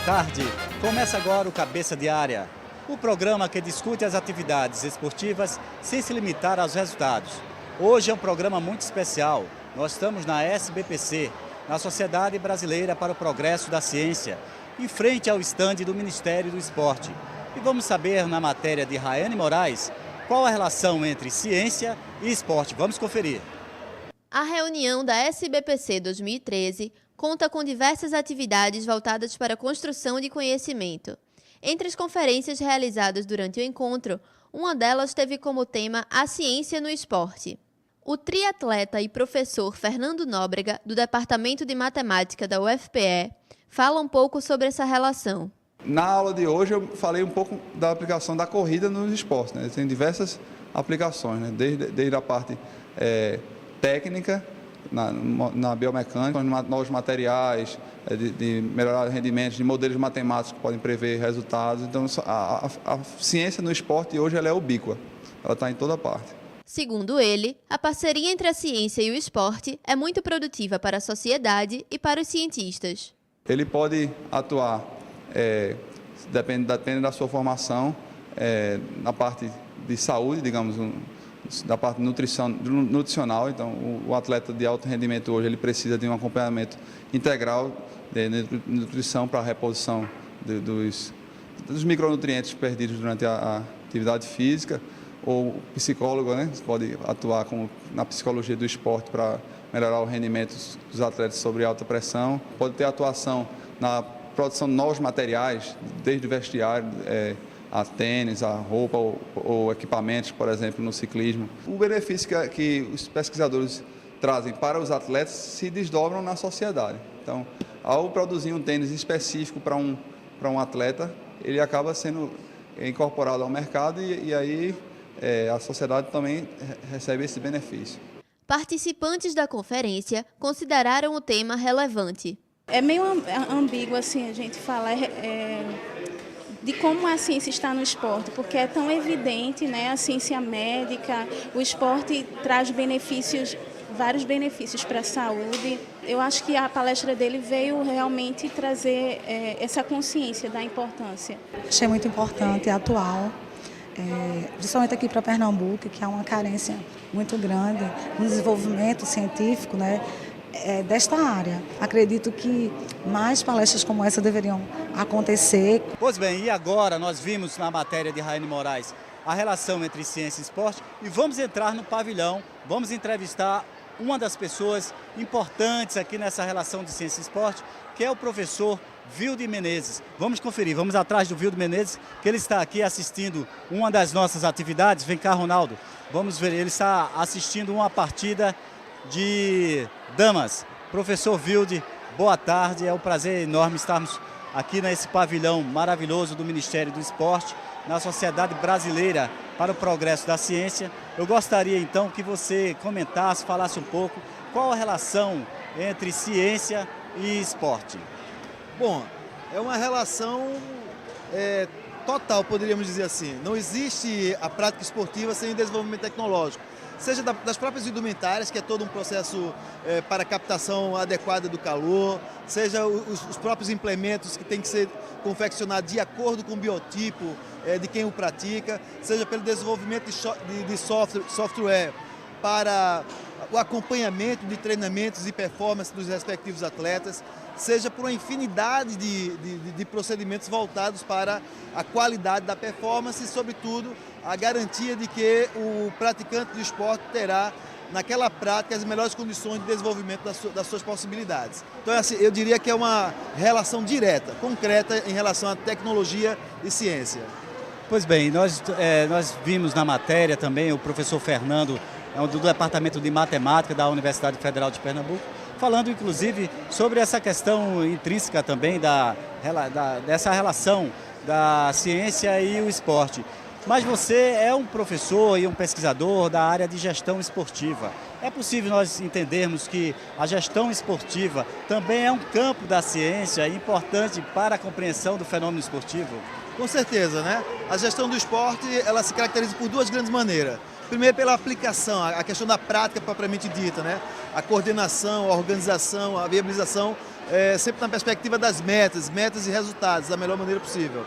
tarde. Começa agora o Cabeça de Área, o programa que discute as atividades esportivas sem se limitar aos resultados. Hoje é um programa muito especial. Nós estamos na SBPC, na Sociedade Brasileira para o Progresso da Ciência, em frente ao estande do Ministério do Esporte. E vamos saber, na matéria de Raiane Moraes, qual a relação entre ciência e esporte. Vamos conferir. A reunião da SBPC 2013 conta com diversas atividades voltadas para a construção de conhecimento. Entre as conferências realizadas durante o encontro, uma delas teve como tema a ciência no esporte. O triatleta e professor Fernando Nóbrega, do Departamento de Matemática da UFPE, fala um pouco sobre essa relação. Na aula de hoje eu falei um pouco da aplicação da corrida nos esportes, né? Tem diversas aplicações, né? Desde a parte técnica, na biomecânica, novos materiais, de melhorar rendimentos, de modelos matemáticos que podem prever resultados. Então, a ciência no esporte hoje ela é ubíqua, ela está em toda parte. Segundo ele, a parceria entre a ciência e o esporte é muito produtiva para a sociedade e para os cientistas. Ele pode atuar, depende da sua formação, na parte de saúde, digamos, da parte nutricional. Então, o atleta de alto rendimento hoje ele precisa de um acompanhamento integral de nutrição para a reposição dos micronutrientes perdidos durante a atividade física. Ou o psicólogo, né, pode atuar na psicologia do esporte para melhorar o rendimento dos atletas sobre alta pressão. Pode ter atuação na produção de novos materiais, desde o vestiário, a tênis, a roupa ou equipamentos, por exemplo, no ciclismo. O benefício que os pesquisadores trazem para os atletas se desdobram na sociedade. Então, ao produzir um tênis específico para um atleta, ele acaba sendo incorporado ao mercado e aí a sociedade também recebe esse benefício. Participantes da conferência consideraram o tema relevante. É meio ambíguo assim a gente falar de como a ciência está no esporte, porque é tão evidente, né? A ciência médica, o esporte traz vários benefícios para a saúde. Eu acho que a palestra dele veio realmente trazer essa consciência da importância. Achei muito importante e atual, principalmente aqui para Pernambuco, que há uma carência muito grande no desenvolvimento científico, né? Desta área. Acredito que mais palestras como essa deveriam acontecer. Pois bem, e agora nós vimos na matéria de Raiane Moraes a relação entre ciência e esporte e vamos entrar no pavilhão, vamos entrevistar uma das pessoas importantes aqui nessa relação de ciência e esporte, que é o professor Vilde Menezes. Vamos conferir, vamos atrás do Vilde Menezes, que ele está aqui assistindo uma das nossas atividades. Vem cá, Ronaldo, vamos ver, ele está assistindo uma partida de damas. Professor Vilde, boa tarde, é um prazer enorme estarmos aqui nesse pavilhão maravilhoso do Ministério do Esporte, na Sociedade Brasileira para o Progresso da Ciência. Eu gostaria então que você comentasse, falasse um pouco qual a relação entre ciência e esporte. Bom, é uma relação total, poderíamos dizer assim. Não existe a prática esportiva sem o desenvolvimento tecnológico. Seja das próprias indumentárias, que é todo um processo para captação adequada do calor, seja os próprios implementos que têm que ser confeccionados de acordo com o biotipo de quem o pratica, seja pelo desenvolvimento de software para o acompanhamento de treinamentos e performance dos respectivos atletas, seja por uma infinidade de procedimentos voltados para a qualidade da performance e, sobretudo, a garantia de que o praticante do esporte terá, naquela prática, as melhores condições de desenvolvimento das suas possibilidades. Então, assim, eu diria que é uma relação direta, concreta, em relação à tecnologia e ciência. Pois bem, nós vimos na matéria também o professor Fernando, do Departamento de Matemática da Universidade Federal de Pernambuco, falando inclusive sobre essa questão intrínseca também dessa relação da ciência e o esporte. Mas você é um professor e um pesquisador da área de gestão esportiva. É possível nós entendermos que a gestão esportiva também é um campo da ciência importante para a compreensão do fenômeno esportivo? Com certeza, né? A gestão do esporte, ela se caracteriza por duas grandes maneiras. Primeiro, pela aplicação, a questão da prática propriamente dita, né? A coordenação, a organização, a viabilização sempre na perspectiva das metas e resultados, da melhor maneira possível.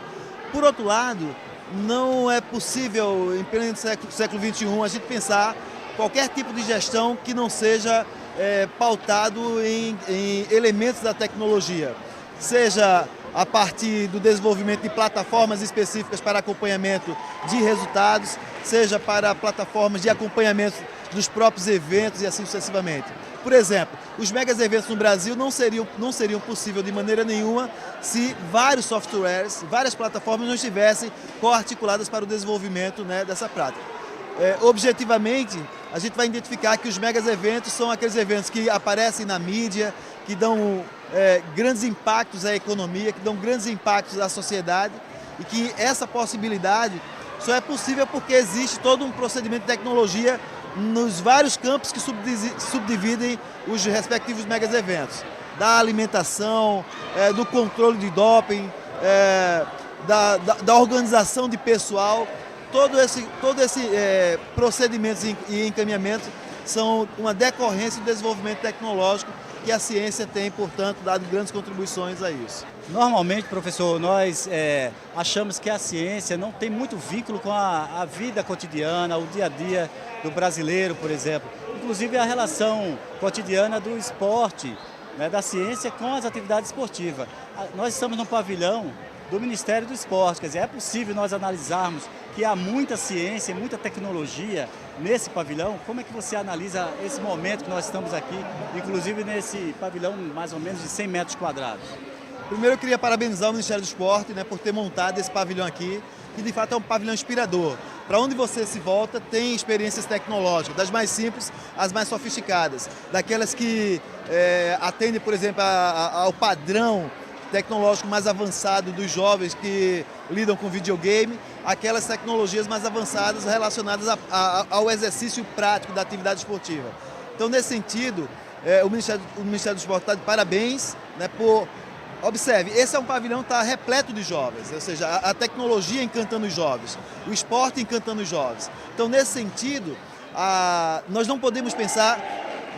Por outro lado, não é possível, em pleno século XXI, a gente pensar qualquer tipo de gestão que não seja pautado em elementos da tecnologia, seja a partir do desenvolvimento de plataformas específicas para acompanhamento de resultados, seja para plataformas de acompanhamento dos próprios eventos e assim sucessivamente. Por exemplo, os megas eventos no Brasil não seriam possível de maneira nenhuma se vários softwares, várias plataformas não estivessem coarticuladas para o desenvolvimento, né, dessa prática. Objetivamente, a gente vai identificar que os megas eventos são aqueles eventos que aparecem na mídia, que dão grandes impactos à economia, que dão grandes impactos à sociedade, e que essa possibilidade só é possível porque existe todo um procedimento de tecnologia nos vários campos que subdividem os respectivos megas eventos. Da alimentação, do controle de doping, da organização de pessoal, todo esse procedimentos e encaminhamentos são uma decorrência do desenvolvimento tecnológico que a ciência tem, portanto, dado grandes contribuições a isso. Normalmente, professor, nós achamos que a ciência não tem muito vínculo com a vida cotidiana, o dia a dia do brasileiro, por exemplo. Inclusive a relação cotidiana do esporte, né, da ciência com as atividades esportivas. Nós estamos no pavilhão do Ministério do Esporte, quer dizer, é possível nós analisarmos que há muita ciência e muita tecnologia nesse pavilhão. Como é que você analisa esse momento que nós estamos aqui, inclusive nesse pavilhão mais ou menos de 100 metros quadrados? Primeiro eu queria parabenizar o Ministério do Esporte, né, por ter montado esse pavilhão aqui, que de fato é um pavilhão inspirador. Para onde você se volta tem experiências tecnológicas, das mais simples às mais sofisticadas, daquelas que atendem, por exemplo, ao padrão tecnológico mais avançado dos jovens que lidam com videogame, aquelas tecnologias mais avançadas relacionadas ao exercício prático da atividade esportiva. Então, nesse sentido, o Ministério do Esporte está de parabéns, né, por... Observe, esse é um pavilhão que está repleto de jovens, ou seja, a tecnologia encantando os jovens, o esporte encantando os jovens. Então, nesse sentido, nós não podemos pensar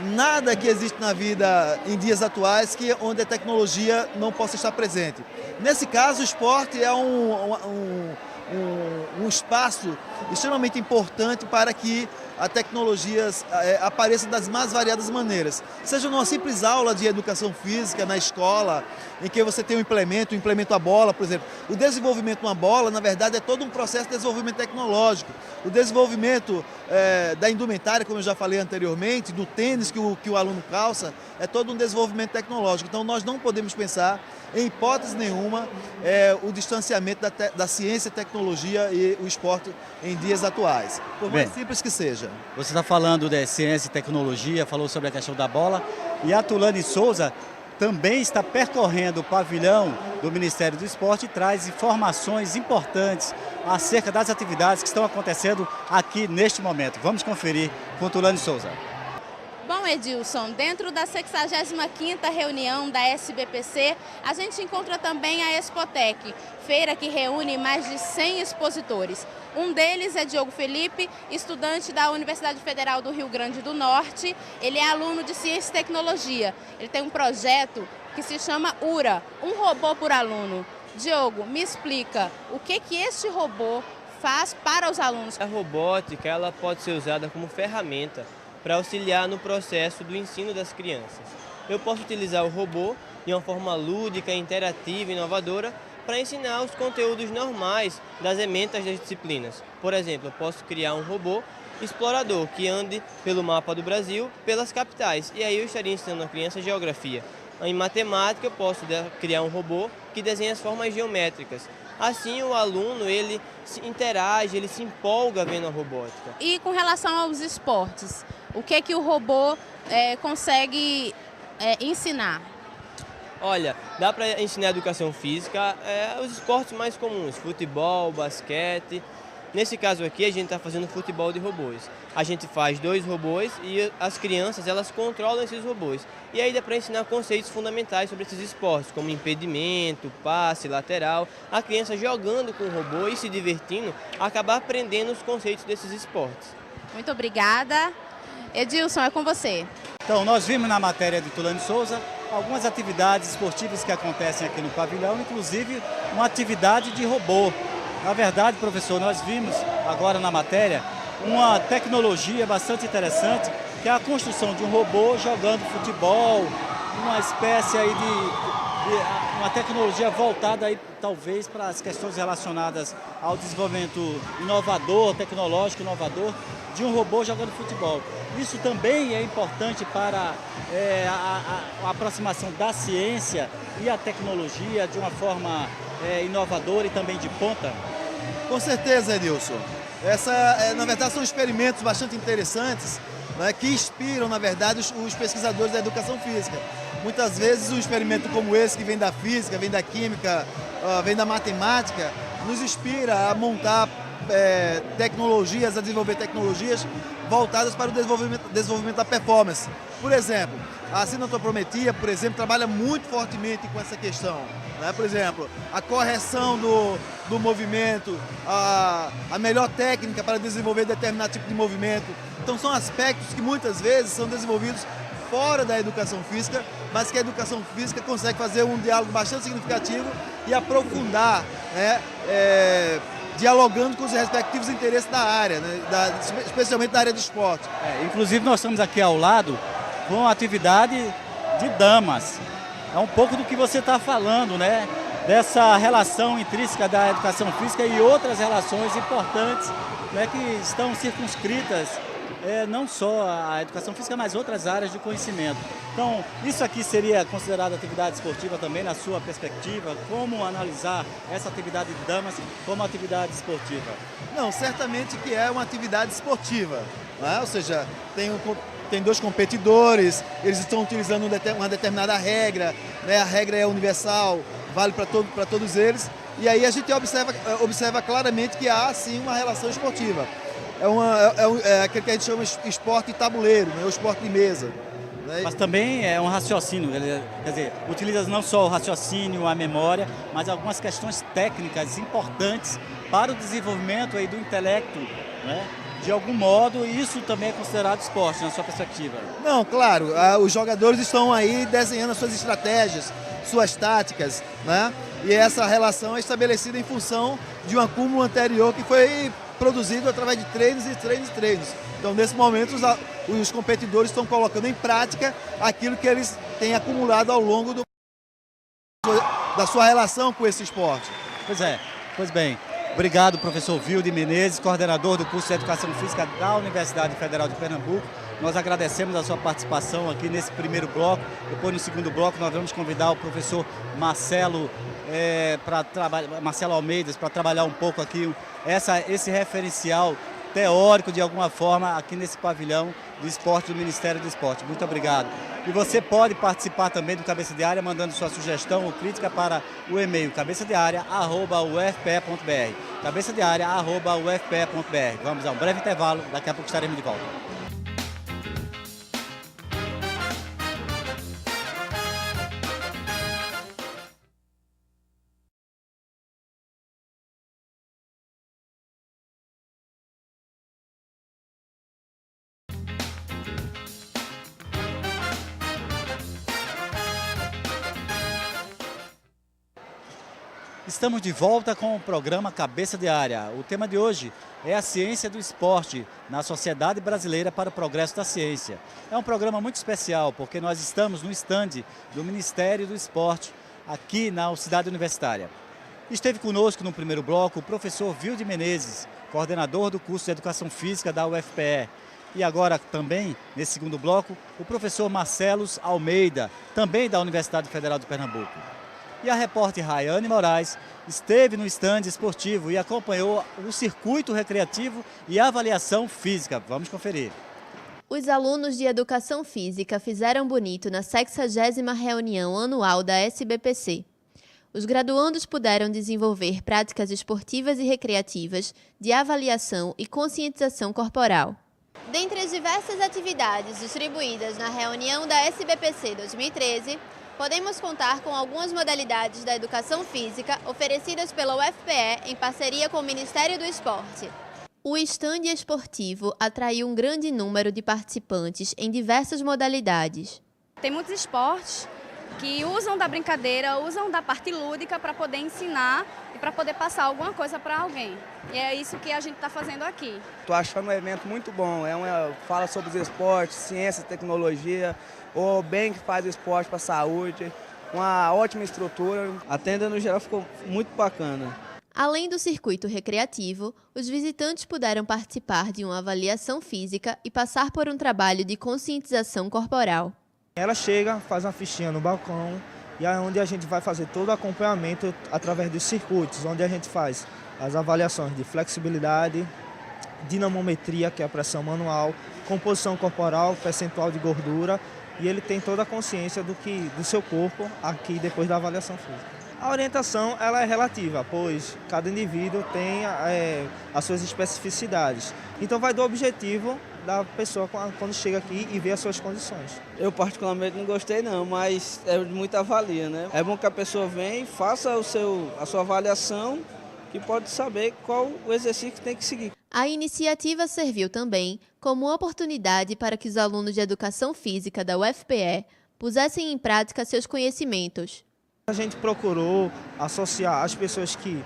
nada que existe na vida em dias atuais onde a tecnologia não possa estar presente. Nesse caso, o esporte é um espaço extremamente importante para que a tecnologia apareça das mais variadas maneiras. Seja numa simples aula de educação física na escola, em que você tem um implemento a bola, por exemplo. O desenvolvimento de uma bola, na verdade, é todo um processo de desenvolvimento tecnológico. O desenvolvimento da indumentária, como eu já falei anteriormente, do tênis que o aluno calça, é todo um desenvolvimento tecnológico. Então, nós não podemos pensar, em hipótese nenhuma, o distanciamento da ciência, tecnologia e o esporte em dias atuais, por mais simples que seja. Você está falando de ciência e tecnologia, falou sobre a questão da bola, e a Tulane Souza também está percorrendo o pavilhão do Ministério do Esporte e traz informações importantes acerca das atividades que estão acontecendo aqui neste momento. Vamos conferir com Tulane Souza. Bom, Edilson, dentro da 65ª reunião da SBPC, a gente encontra também a Expotec, feira que reúne mais de 100 expositores. Um deles é Diogo Felipe, estudante da Universidade Federal do Rio Grande do Norte. Ele é aluno de Ciência e Tecnologia. Ele tem um projeto que se chama URA, um robô por aluno. Diogo, me explica, o que este robô faz para os alunos? A robótica ela pode ser usada como ferramenta para auxiliar no processo do ensino das crianças. Eu posso utilizar o robô de uma forma lúdica, interativa e inovadora para ensinar os conteúdos normais das ementas das disciplinas. Por exemplo, eu posso criar um robô explorador que ande pelo mapa do Brasil, pelas capitais, e aí eu estaria ensinando a criança geografia. Em matemática, eu posso criar um robô que desenha as formas geométricas. Assim, o aluno ele se interage, ele se empolga vendo a robótica. E com relação aos esportes, o que o robô consegue ensinar? Olha, dá para ensinar educação física, os esportes mais comuns, futebol, basquete. Nesse caso aqui, a gente está fazendo futebol de robôs. A gente faz 2 robôs e as crianças elas controlam esses robôs. E aí dá para ensinar conceitos fundamentais sobre esses esportes, como impedimento, passe, lateral. A criança jogando com o robô e se divertindo, acaba aprendendo os conceitos desses esportes. Muito obrigada. Edilson, é com você. Então, nós vimos na matéria de Tulane Souza algumas atividades esportivas que acontecem aqui no pavilhão, inclusive uma atividade de robô. Na verdade, professor, nós vimos agora na matéria uma tecnologia bastante interessante, que é a construção de um robô jogando futebol, uma espécie aí uma tecnologia voltada aí talvez para as questões relacionadas ao desenvolvimento inovador, tecnológico inovador, de um robô jogando futebol. Isso também é importante para a aproximação da ciência e a tecnologia de uma forma inovadora e também de ponta? Com certeza, Edilson. Na verdade, são experimentos bastante interessantes, né, que inspiram, na verdade, os pesquisadores da educação física. Muitas vezes um experimento como esse, que vem da física, vem da química, vem da matemática, nos inspira a montar tecnologias, a desenvolver tecnologias voltadas para o desenvolvimento da performance. Por exemplo, a cinetoprometria, por exemplo, trabalha muito fortemente com essa questão, né? Por exemplo, a correção do movimento, a melhor técnica para desenvolver determinado tipo de movimento. Então são aspectos que muitas vezes são desenvolvidos fora da educação física, mas que a educação física consegue fazer um diálogo bastante significativo e aprofundar, né, dialogando com os respectivos interesses da área, né, especialmente da área de esporte. Inclusive nós estamos aqui ao lado com a atividade de damas. É um pouco do que você está falando, né? Dessa relação intrínseca da educação física e outras relações importantes, né, que estão circunscritas não só a educação física, mas outras áreas de conhecimento. Então, isso aqui seria considerado atividade esportiva também, na sua perspectiva? Como analisar essa atividade de damas como atividade esportiva? Não, certamente que é uma atividade esportiva, né? Ou seja, tem dois competidores, eles estão utilizando uma determinada regra, né? A regra é universal, vale para todos eles, e aí a gente observa claramente que há sim uma relação esportiva. É aquele que a gente chama de esporte tabuleiro, né? O esporte de mesa. Né? Mas também é um raciocínio, quer dizer, utiliza não só o raciocínio, a memória, mas algumas questões técnicas importantes para o desenvolvimento aí do intelecto, né? De algum modo, isso também é considerado esporte, na sua perspectiva? Não, claro, os jogadores estão aí desenhando as suas estratégias, suas táticas, né? E essa relação é estabelecida em função de um acúmulo anterior que foi produzido através de treinos. Então, nesse momento, os competidores estão colocando em prática aquilo que eles têm acumulado ao longo da sua relação com esse esporte. Pois bem. Obrigado, professor Vilde Menezes, coordenador do curso de Educação Física da Universidade Federal de Pernambuco. Nós agradecemos a sua participação aqui nesse primeiro bloco. Depois, no segundo bloco, nós vamos convidar o professor Marcelo Almeida para trabalhar um pouco aqui esse referencial teórico, de alguma forma, aqui nesse pavilhão do esporte do Ministério do Esporte. Muito obrigado. E você pode participar também do Cabeça de Área, mandando sua sugestão ou crítica para o e-mail cabeçadearea@ufpe.br. cabeçadearea@ufpe.br. Vamos a um breve intervalo, daqui a pouco estaremos de volta. Estamos de volta com o programa Cabeça de Área. O tema de hoje é a ciência do esporte na sociedade brasileira para o progresso da ciência. É um programa muito especial porque nós estamos no estande do Ministério do Esporte aqui na cidade universitária. Esteve conosco no primeiro bloco o professor Vilde Menezes, coordenador do curso de Educação Física da UFPE. E agora também, nesse segundo bloco, o professor Marcelo Almeida, também da Universidade Federal de Pernambuco. E a repórter Rayane Moraes esteve no estande esportivo e acompanhou o circuito recreativo e a avaliação física. Vamos conferir. Os alunos de Educação Física fizeram bonito na 60ª reunião anual da SBPC. Os graduandos puderam desenvolver práticas esportivas e recreativas de avaliação e conscientização corporal. Dentre as diversas atividades distribuídas na reunião da SBPC 2013, podemos contar com algumas modalidades da educação física oferecidas pela UFPE em parceria com o Ministério do Esporte. O estande esportivo atraiu um grande número de participantes em diversas modalidades. Tem muitos esportes que usam da brincadeira, usam da parte lúdica para poder ensinar e para poder passar alguma coisa para alguém. E é isso que a gente está fazendo aqui. Estou achando um evento muito bom, fala sobre os esportes, ciência, tecnologia, o bem que faz o esporte para a saúde, uma ótima estrutura. A tenda no geral ficou muito bacana. Além do circuito recreativo, os visitantes puderam participar de uma avaliação física e passar por um trabalho de conscientização corporal. Ela chega, faz uma fichinha no balcão e é onde a gente vai fazer todo o acompanhamento através dos circuitos, onde a gente faz as avaliações de flexibilidade, dinamometria, que é a pressão manual, composição corporal, percentual de gordura, e ele tem toda a consciência do seu corpo aqui depois da avaliação física. A orientação ela é relativa, pois cada indivíduo tem as suas especificidades. Então vai do objetivo da pessoa quando chega aqui e vê as suas condições. Eu particularmente não gostei não, mas é de muita avalia, né? É bom que a pessoa venha e faça a sua avaliação, que pode saber qual o exercício que tem que seguir. A iniciativa serviu também como oportunidade para que os alunos de Educação Física da UFPE pusessem em prática seus conhecimentos. A gente procurou associar as pessoas que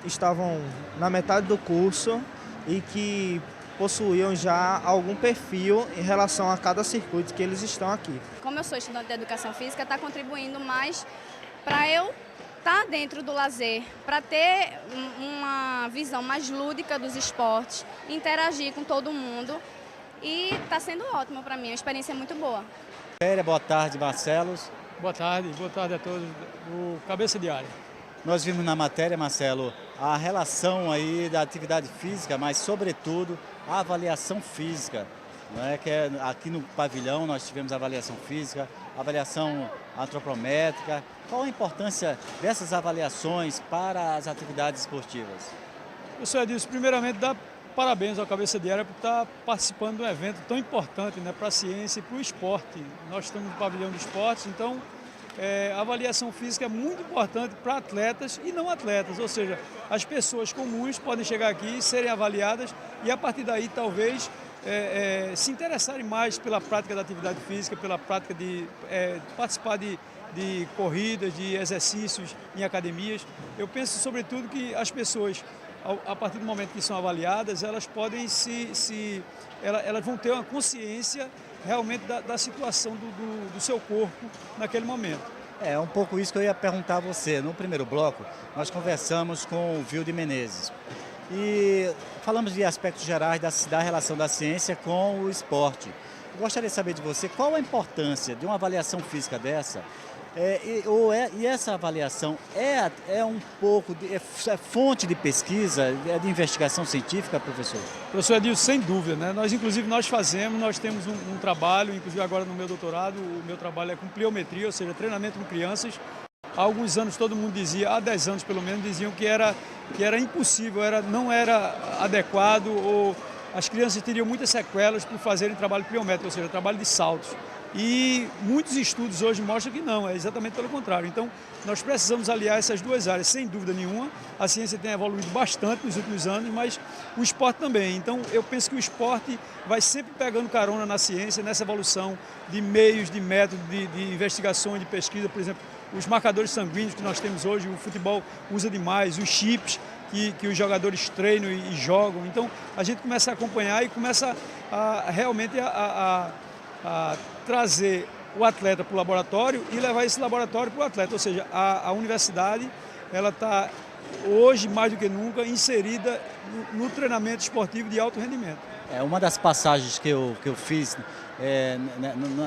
estavam na metade do curso e que possuíam já algum perfil em relação a cada circuito que eles estão aqui. Como eu sou estudante de Educação Física, está contribuindo mais para eu estar dentro do lazer, para ter uma visão mais lúdica dos esportes, interagir com todo mundo e está sendo ótimo para mim, a experiência é muito boa. Boa tarde, Marcelo. Boa tarde a todos do Cabeça de Área. Nós vimos na matéria, Marcelo, a relação aí da atividade física, mas sobretudo a avaliação física. Não é? Aqui no pavilhão nós tivemos avaliação física, avaliação antropométrica. Qual a importância dessas avaliações para as atividades esportivas? Professor Edilson, primeiramente dá parabéns ao Cabeça de Área por estar participando de um evento tão importante, né, para a ciência e para o esporte. Nós estamos no pavilhão de esportes, então a avaliação física é muito importante para atletas e não atletas, ou seja, as pessoas comuns podem chegar aqui, serem avaliadas e a partir daí talvez se interessarem mais pela prática da atividade física, pela prática de participar de corridas, de exercícios em academias. Eu penso sobretudo que as pessoas, a partir do momento que são avaliadas, elas podem elas vão ter uma consciência realmente da situação do seu corpo naquele momento. É um pouco isso que eu ia perguntar a você. No primeiro bloco, nós conversamos com o Vilde Menezes e falamos de aspectos gerais da relação da ciência com o esporte. Eu gostaria de saber de você qual a importância de uma avaliação física dessa. E essa avaliação é um pouco é fonte de pesquisa, de investigação científica, professor? Professor Edilson, sem dúvida, né? Nós temos um trabalho, inclusive agora no meu doutorado, o meu trabalho é com pliometria, ou seja, treinamento com crianças. Há alguns anos todo mundo dizia, há 10 anos pelo menos, diziam que era impossível, não era adequado, ou as crianças teriam muitas sequelas por fazerem trabalho pliométrico, ou seja, trabalho de saltos. E muitos estudos hoje mostram que não, é exatamente pelo contrário. Então, nós precisamos aliar essas duas áreas, sem dúvida nenhuma. A ciência tem evoluído bastante nos últimos anos, mas o esporte também. Então, eu penso que o esporte vai sempre pegando carona na ciência, nessa evolução de meios, de métodos, de investigação, de pesquisa. Por exemplo, os marcadores sanguíneos que nós temos hoje, o futebol usa demais, os chips que os jogadores treinam e jogam. Então, a gente começa a acompanhar e começa realmente a trazer o atleta para o laboratório e levar esse laboratório para o atleta. Ou seja, a universidade ela está hoje, mais do que nunca, inserida no treinamento esportivo de alto rendimento. Uma das passagens que eu fiz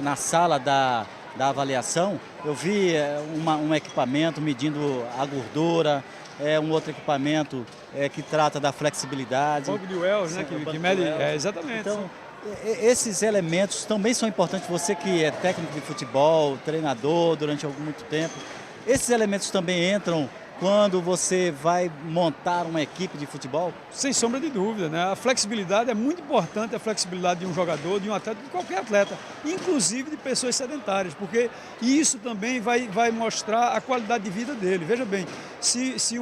na sala da avaliação, eu vi um equipamento medindo a gordura, um outro equipamento que trata da flexibilidade. Banco de Wells, né, que mede, exatamente. Então, esses elementos também são importantes. Você que é técnico de futebol, treinador durante muito tempo, esses elementos também entram quando você vai montar uma equipe de futebol? Sem sombra de dúvida, né? A flexibilidade é muito importante, a flexibilidade de um jogador, de um atleta, de qualquer atleta, inclusive de pessoas sedentárias, porque isso também vai mostrar a qualidade de vida dele. Veja bem, se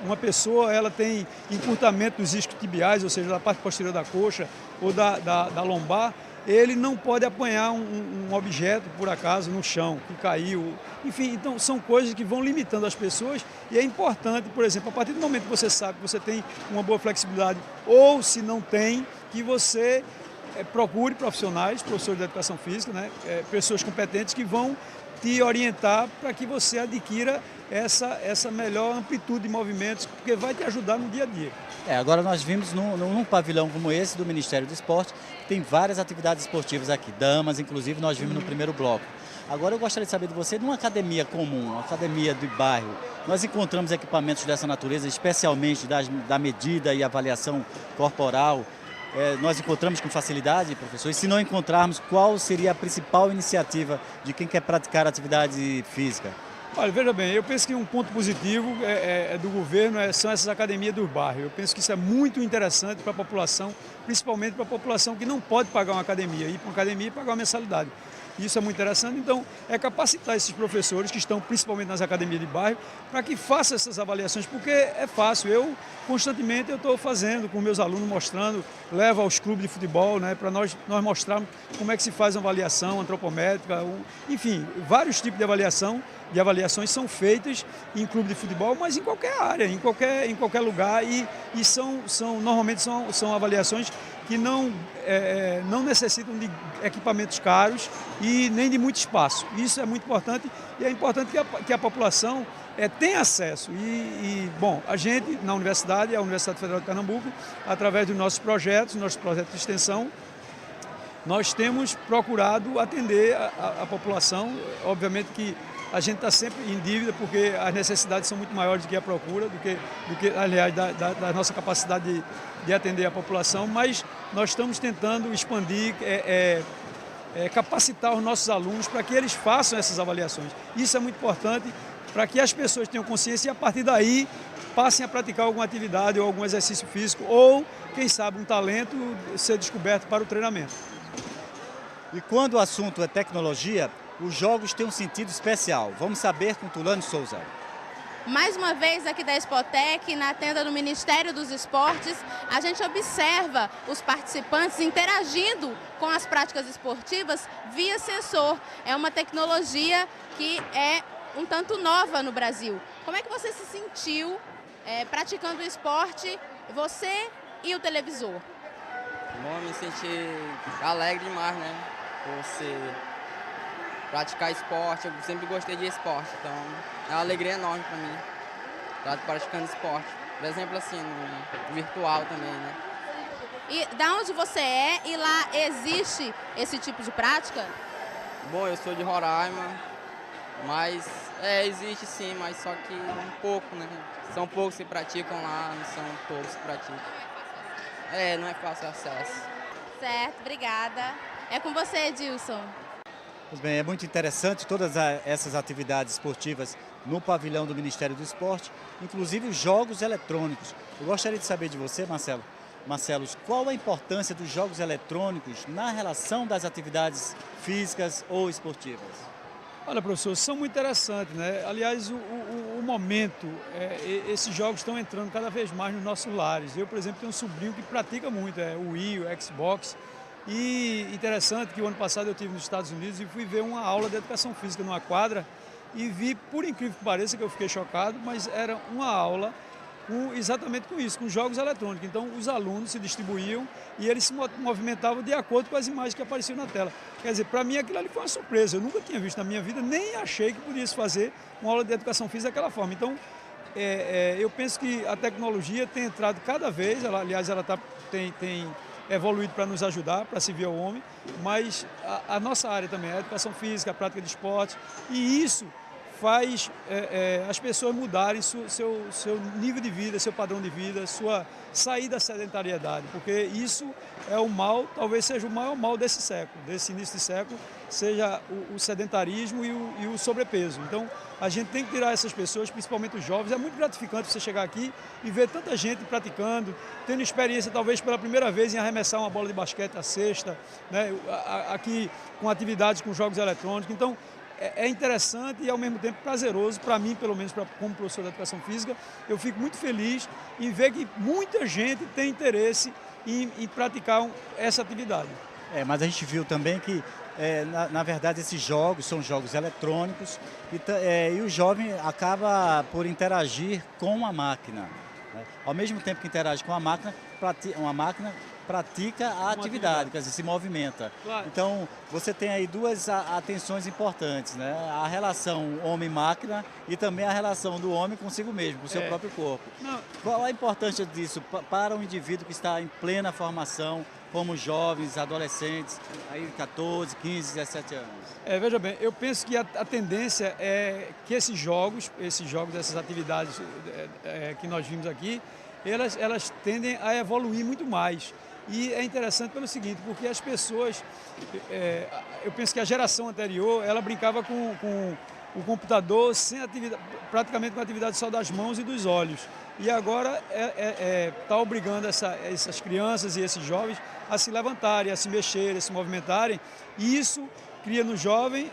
uma pessoa ela tem encurtamento dos isquiotibiais, ou seja, da parte posterior da coxa ou da lombar, ele não pode apanhar um objeto, por acaso, no chão, que caiu. Enfim, então são coisas que vão limitando as pessoas e é importante, por exemplo, a partir do momento que você sabe que você tem uma boa flexibilidade ou se não tem, que você procure profissionais, professores de educação física, né, pessoas competentes que vão te orientar para que você adquira essa melhor amplitude de movimentos, porque vai te ajudar no dia a dia. Agora nós vimos num pavilhão como esse do Ministério do Esporte, tem várias atividades esportivas aqui, damas, inclusive nós vimos no primeiro bloco. Agora eu gostaria de saber de você, numa academia comum, uma academia de bairro, nós encontramos equipamentos dessa natureza, especialmente da medida e avaliação corporal, nós encontramos com facilidade, professor? E se não encontrarmos, qual seria a principal iniciativa de quem quer praticar atividade física? Olha, veja bem, eu penso que um ponto positivo do governo são essas academias do bairro. Eu penso que isso é muito interessante para a população, principalmente para a população que não pode pagar uma academia, ir para uma academia e pagar uma mensalidade. Isso é muito interessante, então é capacitar esses professores que estão principalmente nas academias de bairro para que façam essas avaliações, porque é fácil. Eu constantemente estou fazendo com meus alunos, mostrando, levo aos clubes de futebol, né, para nós mostrarmos como é que se faz uma avaliação antropométrica, enfim, vários tipos de avaliações são feitas em clube de futebol, mas em qualquer área, em qualquer lugar e normalmente são avaliações que não necessitam de equipamentos caros e nem de muito espaço. Isso é muito importante e é importante que a população tenha acesso. Bom, a gente, na Universidade, a Universidade Federal de Pernambuco, através dos nossos projetos de extensão, nós temos procurado atender a população. Obviamente que a gente está sempre em dívida porque as necessidades são muito maiores do que a procura, do que aliás, da nossa capacidade de atender a população, mas nós estamos tentando expandir, capacitar os nossos alunos para que eles façam essas avaliações. Isso é muito importante para que as pessoas tenham consciência e a partir daí passem a praticar alguma atividade ou algum exercício físico ou, quem sabe, um talento ser descoberto para o treinamento. E quando o assunto é tecnologia, os jogos têm um sentido especial. Vamos saber com Tulane Souza. Mais uma vez aqui da Expotec, na tenda do Ministério dos Esportes, a gente observa os participantes interagindo com as práticas esportivas via sensor. É uma tecnologia que é um tanto nova no Brasil. Como é que você se sentiu praticando o esporte, você e o televisor? Bom, me senti alegre demais, né? Praticar esporte, eu sempre gostei de esporte, então é uma alegria enorme para mim estar praticando esporte. Por exemplo, assim, no virtual também, né? E da onde você é e lá existe esse tipo de prática? Bom, eu sou de Roraima, mas existe sim, mas só que um pouco, né? São poucos que praticam lá, não são todos que praticam. Não é fácil acesso. Certo, obrigada. É com você, Edilson. Pois bem, é muito interessante todas essas atividades esportivas no pavilhão do Ministério do Esporte, inclusive os jogos eletrônicos. Eu gostaria de saber de você, Marcelo, qual a importância dos jogos eletrônicos na relação das atividades físicas ou esportivas? Olha, professor, são muito interessantes, né? Aliás, o momento, esses jogos estão entrando cada vez mais nos nossos lares. Eu, por exemplo, tenho um sobrinho que pratica muito, o Wii, o Xbox. E interessante que o ano passado eu estive nos Estados Unidos e fui ver uma aula de educação física numa quadra e vi, por incrível que pareça, que eu fiquei chocado, mas era uma aula exatamente com isso, com jogos eletrônicos. Então os alunos se distribuíam e eles se movimentavam de acordo com as imagens que apareciam na tela. Quer dizer, para mim aquilo ali foi uma surpresa, eu nunca tinha visto na minha vida, nem achei que podia se fazer uma aula de educação física daquela forma. Então eu penso que a tecnologia tem entrado cada vez, aliás ela tem evoluído para nos ajudar, para servir ao homem, mas a nossa área também, a educação física, a prática de esporte, e isso faz as pessoas mudarem seu nível de vida, seu padrão de vida, sua saída da sedentariedade, porque isso é o mal, talvez seja o maior mal desse século, desse início de século, seja o sedentarismo e o sobrepeso. Então, a gente tem que tirar essas pessoas, principalmente os jovens. É muito gratificante você chegar aqui e ver tanta gente praticando, tendo experiência talvez pela primeira vez em arremessar uma bola de basquete à cesta, né? Aqui com atividades com jogos eletrônicos. Então, é interessante e ao mesmo tempo prazeroso, para mim, pelo menos como professor de educação física, eu fico muito feliz em ver que muita gente tem interesse em praticar essa atividade. Mas a gente viu também que, na verdade, esses jogos são jogos eletrônicos e o jovem acaba por interagir com a máquina, né? Ao mesmo tempo que interage com a máquina, pratica a atividade, quer dizer, se movimenta. Claro. Então, você tem aí duas atenções importantes, né? A relação homem-máquina e também a relação do homem consigo mesmo, com o seu próprio corpo. Não. Qual a importância disso para um indivíduo que está em plena formação, como jovens, adolescentes, aí 14, 15, 17 anos? Veja bem, eu penso que a tendência é que esses jogos, essas atividades que nós vimos aqui, elas tendem a evoluir muito mais. E é interessante pelo seguinte, porque as pessoas, eu penso que a geração anterior, ela brincava com o computador sem atividade, praticamente com a atividade só das mãos e dos olhos. E agora está obrigando essas crianças e esses jovens a se levantarem, a se mexerem, a se movimentarem. E isso cria no jovem,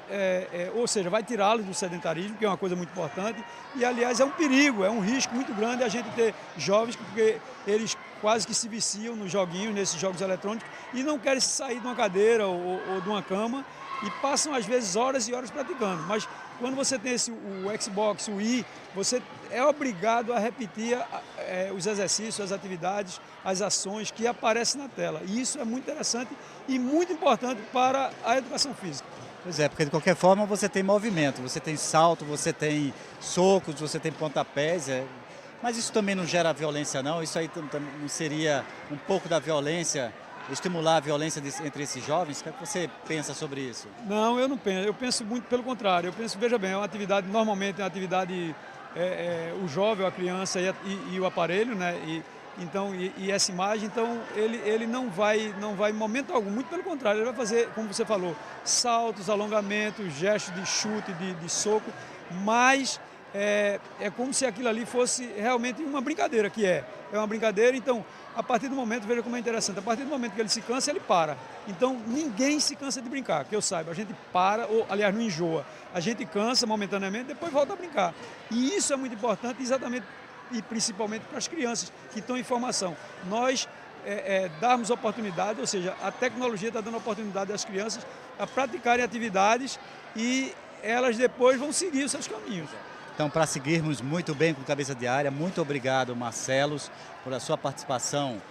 ou seja, vai tirá-los do sedentarismo, que é uma coisa muito importante. E, aliás, é um perigo, é um risco muito grande a gente ter jovens, porque eles quase que se viciam nos joguinhos, nesses jogos eletrônicos, e não querem sair de uma cadeira ou de uma cama, e passam, às vezes, horas e horas praticando. Mas quando você tem o Xbox, o Wii, você é obrigado a repetir os exercícios, as atividades, as ações que aparecem na tela. E isso é muito interessante e muito importante para a educação física. Pois é, porque de qualquer forma você tem movimento, você tem salto, você tem socos, você tem pontapés, mas isso também não gera violência não? Isso aí não seria um pouco da violência, estimular a violência entre esses jovens? O que é que você pensa sobre isso? Não, eu não penso. Eu penso muito pelo contrário. Eu penso, veja bem, é uma atividade, normalmente é uma atividade, o jovem, a criança e o aparelho, né? E essa imagem, então ele não vai em momento algum, muito pelo contrário, ele vai fazer, como você falou, saltos, alongamentos, gestos de chute, de soco, mas é como se aquilo ali fosse realmente uma brincadeira, é uma brincadeira. Então, a partir do momento, veja como é interessante, a partir do momento que ele se cansa, ele para. Então, ninguém se cansa de brincar, que eu saiba, a gente para, ou aliás, não enjoa, a gente cansa momentaneamente, depois volta a brincar. E isso é muito importante, exatamente, e principalmente para as crianças que estão em formação. Nós darmos oportunidade, ou seja, a tecnologia está dando oportunidade às crianças a praticarem atividades e elas depois vão seguir os seus caminhos. Então, para seguirmos muito bem com o Cabeça de Área, muito obrigado, Marcelos, pela sua participação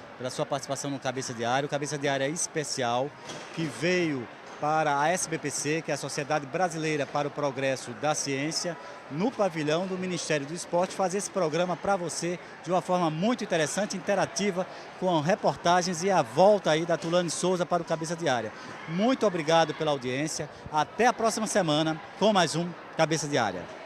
no Cabeça de Área. O Cabeça de Área é especial, que veio para a SBPC, que é a Sociedade Brasileira para o Progresso da Ciência, no pavilhão do Ministério do Esporte, fazer esse programa para você de uma forma muito interessante, interativa, com reportagens e a volta aí da Tulane Souza para o Cabeça de Área. Muito obrigado pela audiência. Até a próxima semana com mais um Cabeça de Área.